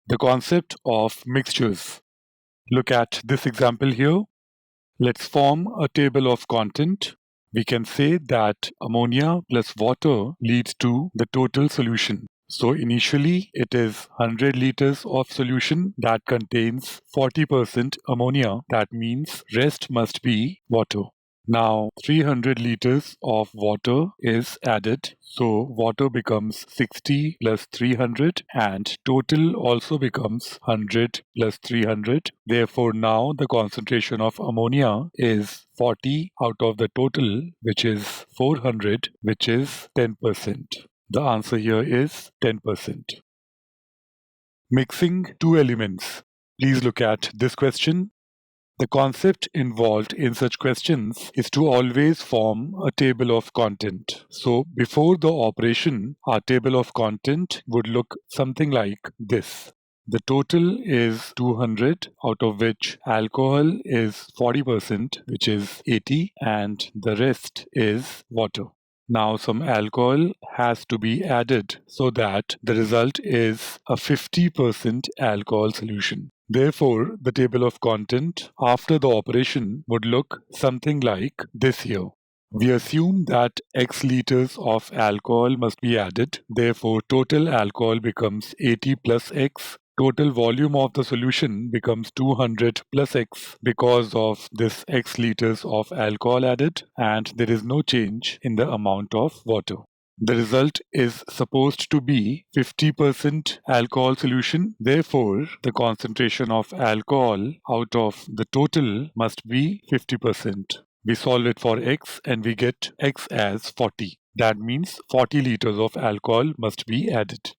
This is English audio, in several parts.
The concept of mixtures. Look at this example here. Let's form a table of content. We can say that ammonia plus water leads to the total solution. So initially it is 100 liters of solution that contains 40% ammonia. That means rest must be water. Now 300 liters of water is added. So water becomes 60 plus 300 and total also becomes 100 plus 300. Therefore now the concentration of ammonia is 40 out of the total, which is 400, which is 10%. The answer here is 10%. Mixing two elements. Please look at this question. The concept involved in such questions is to always form a table of content. So before the operation, our table of content would look something like this. The total is 200, out of which alcohol is 40%, which is 80, and the rest is water. Now some alcohol has to be added so that the result is a 50% alcohol solution. Therefore, the table of content after the operation would look something like this here. We assume that X liters of alcohol must be added. Therefore, total alcohol becomes 80 plus X. Total volume of the solution becomes 200 plus X because of this X liters of alcohol added, and there is no change in the amount of water. The result is supposed to be 50% alcohol solution. Therefore, the concentration of alcohol out of the total must be 50%. We solve it for X and we get X as 40. That means 40 liters of alcohol must be added.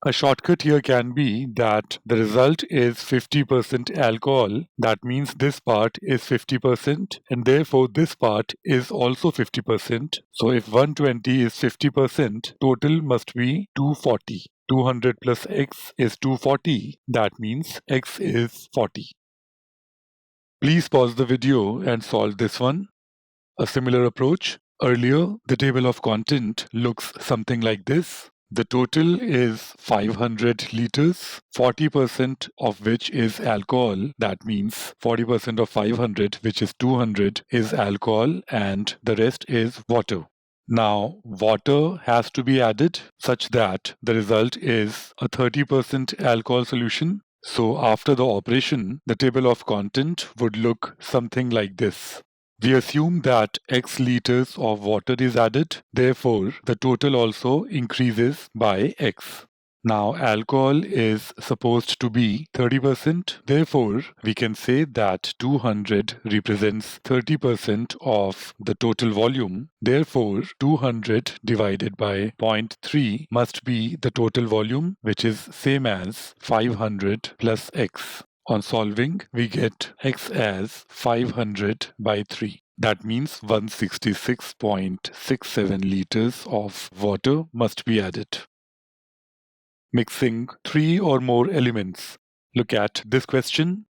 A shortcut here can be that the result is 50% alcohol. That means this part is 50% and therefore this part is also 50%. So if 120 is 50%, total must be 240. 200 plus X is 240. That means X is 40. Please pause the video and solve this one. A similar approach. Earlier, the table of content looks something like this. The total is 500 liters, 40% of which is alcohol. That means 40% of 500, which is 200, is alcohol and the rest is water. Now, water has to be added such that the result is a 30% alcohol solution. So after the operation, the table of content would look something like this. We assume that X liters of water is added, therefore the total also increases by X. Now alcohol is supposed to be 30%, therefore we can say that 200 represents 30% of the total volume. Therefore 200 divided by 0.3 must be the total volume, which is same as 500 plus X. On solving, we get X as 500 by 3. That means 166.67 liters of water must be added. Mixing 3 or more elements. Look at this question.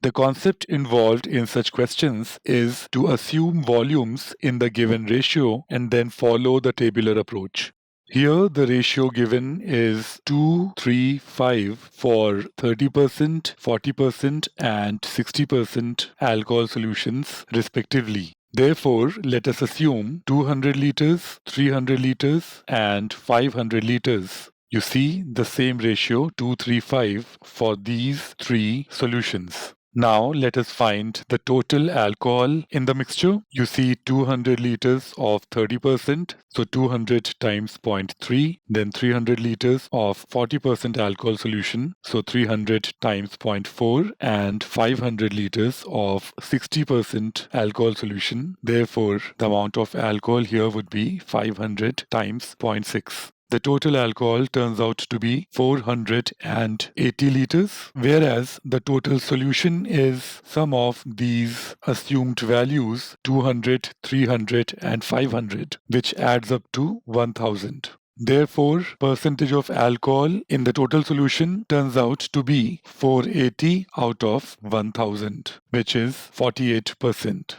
The concept involved in such questions is to assume volumes in the given ratio and then follow the tabular approach. Here the ratio given is 2, 3, 5 for 30%, 40% and 60% alcohol solutions respectively. Therefore, let us assume 200 liters, 300 liters and 500 liters. You see the same ratio 2, 3, 5 for these three solutions. Now let us find the total alcohol in the mixture. You see 200 liters of 30%, so 200 times 0.3, then 300 liters of 40% alcohol solution, so 300 times 0.4, and 500 liters of 60% alcohol solution. Therefore, the amount of alcohol here would be 500 times 0.6. The total alcohol turns out to be 480 liters, whereas the total solution is sum of these assumed values 200, 300 and 500, which adds up to 1000. Therefore, percentage of alcohol in the total solution turns out to be 480 out of 1000, which is 48%.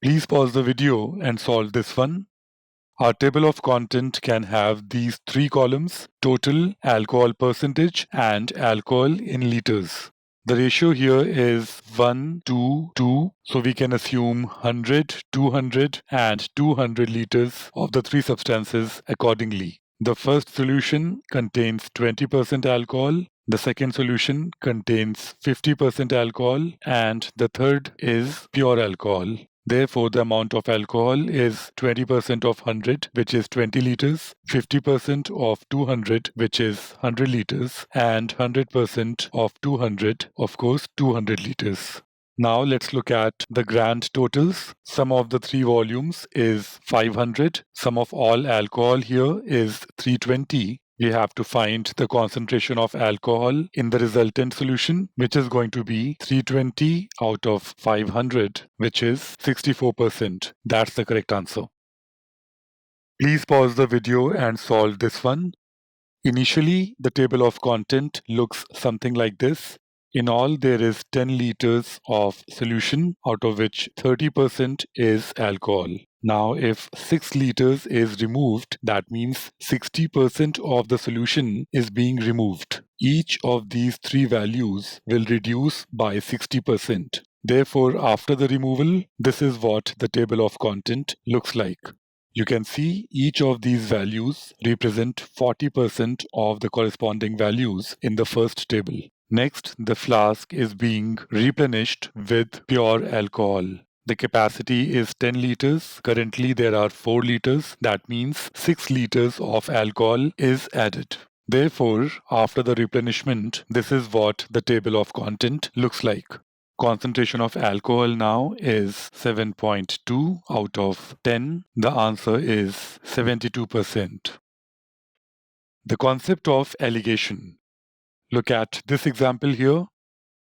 Please pause the video and solve this one. Our table of content can have these three columns: total, alcohol percentage, and alcohol in liters. The ratio here is 1 to 2, so we can assume 100, 200, and 200 liters of the three substances accordingly. The first solution contains 20% alcohol, the second solution contains 50% alcohol, and the third is pure alcohol. Therefore, the amount of alcohol is 20% of 100, which is 20 liters, 50% of 200, which is 100 liters, and 100% of 200, of course, 200 liters. Now let's look at the grand totals. Sum of the three volumes is 500. Sum of all alcohol here is 320. We have to find the concentration of alcohol in the resultant solution, which is going to be 320 out of 500, which is 64%. That's the correct answer. Please pause the video and solve this one. Initially, the table of content looks something like this. In all, there is 10 liters of solution, out of which 30% is alcohol. Now, if 6 liters is removed, that means 60% of the solution is being removed. Each of these three values will reduce by 60%. Therefore, after the removal, this is what the table of content looks like. You can see each of these values represent 40% of the corresponding values in the first table. Next, the flask is being replenished with pure alcohol. The capacity is 10 liters. Currently, there are 4 liters. That means 6 liters of alcohol is added. Therefore, after the replenishment, this is what the table of content looks like. Concentration of alcohol now is 7.2 out of 10. The answer is 72%. The concept of alligation. Look at this example here.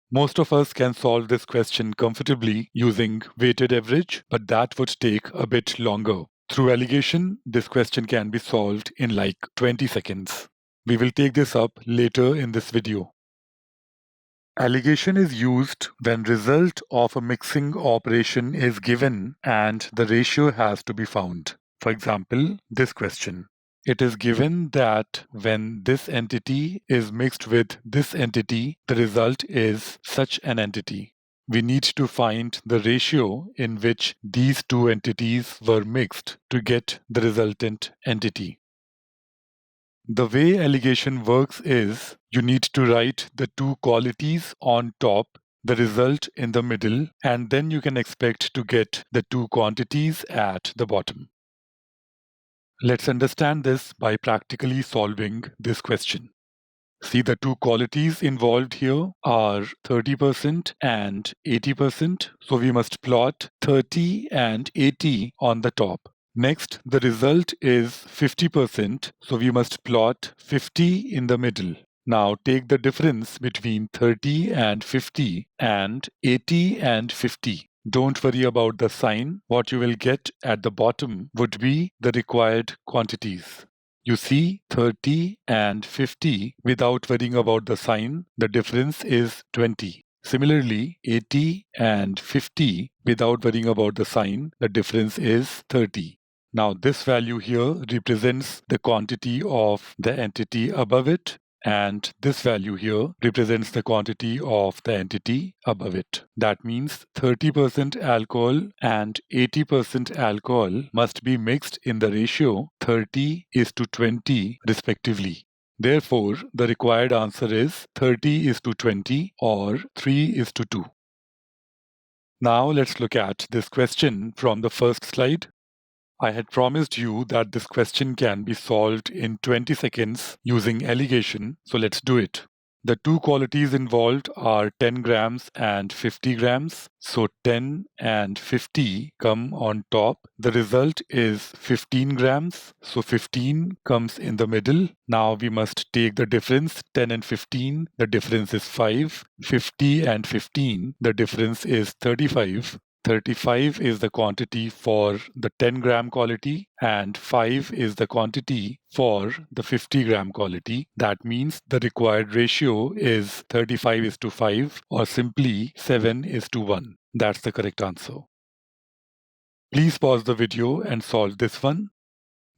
Most of us can solve this question comfortably using weighted average, but that would take a bit longer. Through alligation, this question can be solved in like 20 seconds. We will take this up later in this video. Alligation is used when result of a mixing operation is given and the ratio has to be found. For example, this question. It is given that when this entity is mixed with this entity, the result is such an entity. We need to find the ratio in which these two entities were mixed to get the resultant entity. The way alligation works is you need to write the two qualities on top, the result in the middle, and then you can expect to get the two quantities at the bottom. Let's understand this by practically solving this question. See, the two qualities involved here are 30% and 80%. So we must plot 30 and 80 on the top. Next, the result is 50%. So we must plot 50 in the middle. Now take the difference between 30 and 50 and 80 and 50. Don't worry about the sign. What you will get at the bottom would be the required quantities. You see 30 and 50 without worrying about the sign, the difference is 20. Similarly, 80 and 50 without worrying about the sign, the difference is 30. Now this value here represents the quantity of the entity above it, and this value here represents the quantity of the entity above it. That means 30% alcohol and 80% alcohol must be mixed in the ratio 30:20 respectively. Therefore, the required answer is 30:20 or 3:2. Now let's look at this question from the first slide. I had promised you that this question can be solved in 20 seconds using alligation, so let's do it. The two qualities involved are 10 grams and 50 grams. So 10 and 50 come on top. The result is 15 grams. So 15 comes in the middle. Now we must take the difference, 10 and 15. The difference is 5. 50 and 15. The difference is 35. 35 is the quantity for the 10 gram quality and 5 is the quantity for the 50 gram quality. That means the required ratio is 35:5 or simply 7:1. That's the correct answer. Please pause the video and solve this one.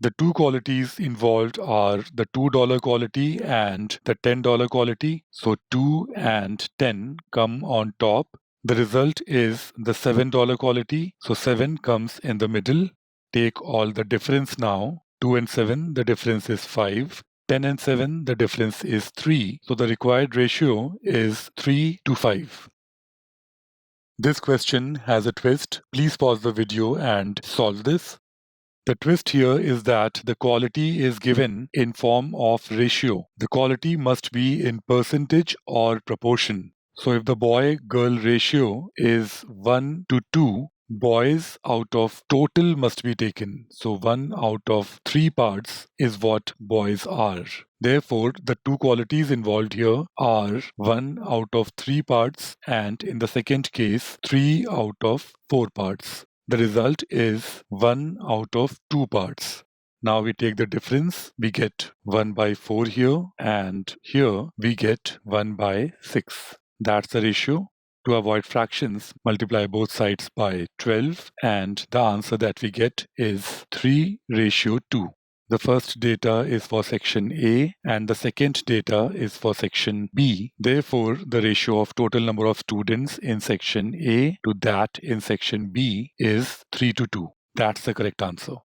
The two qualities involved are the $2 quality and the $10 quality. So 2 and 10 come on top. The result is the $7 quality. So 7 comes in the middle. Take all the difference now. 2 and 7, the difference is 5. 10 and 7, the difference is 3. So the required ratio is 3 to 5. This question has a twist. Please pause the video and solve this. The twist here is that the quality is given in form of ratio. The quality must be in percentage or proportion. So if the boy-girl ratio is 1 to 2, boys out of total must be taken. So 1 out of 3 parts is what boys are. Therefore, the two qualities involved here are 1 out of 3 parts and in the second case, 3 out of 4 parts. The result is 1 out of 2 parts. Now we take the difference, we get 1 by 4 here, and here we get 1 by 6. That's the ratio. To avoid fractions, multiply both sides by 12, and the answer that we get is 3:2. The first data is for section A and the second data is for section B. Therefore, the ratio of total number of students in section A to that in section B is 3:2. That's the correct answer.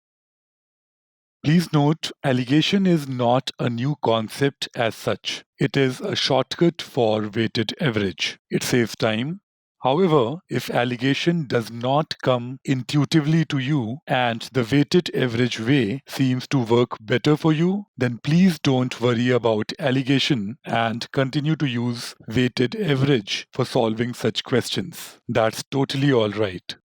Please note, alligation is not a new concept as such. It is a shortcut for weighted average. It saves time. However, if alligation does not come intuitively to you and the weighted average way seems to work better for you, then please don't worry about alligation and continue to use weighted average for solving such questions. That's totally all right.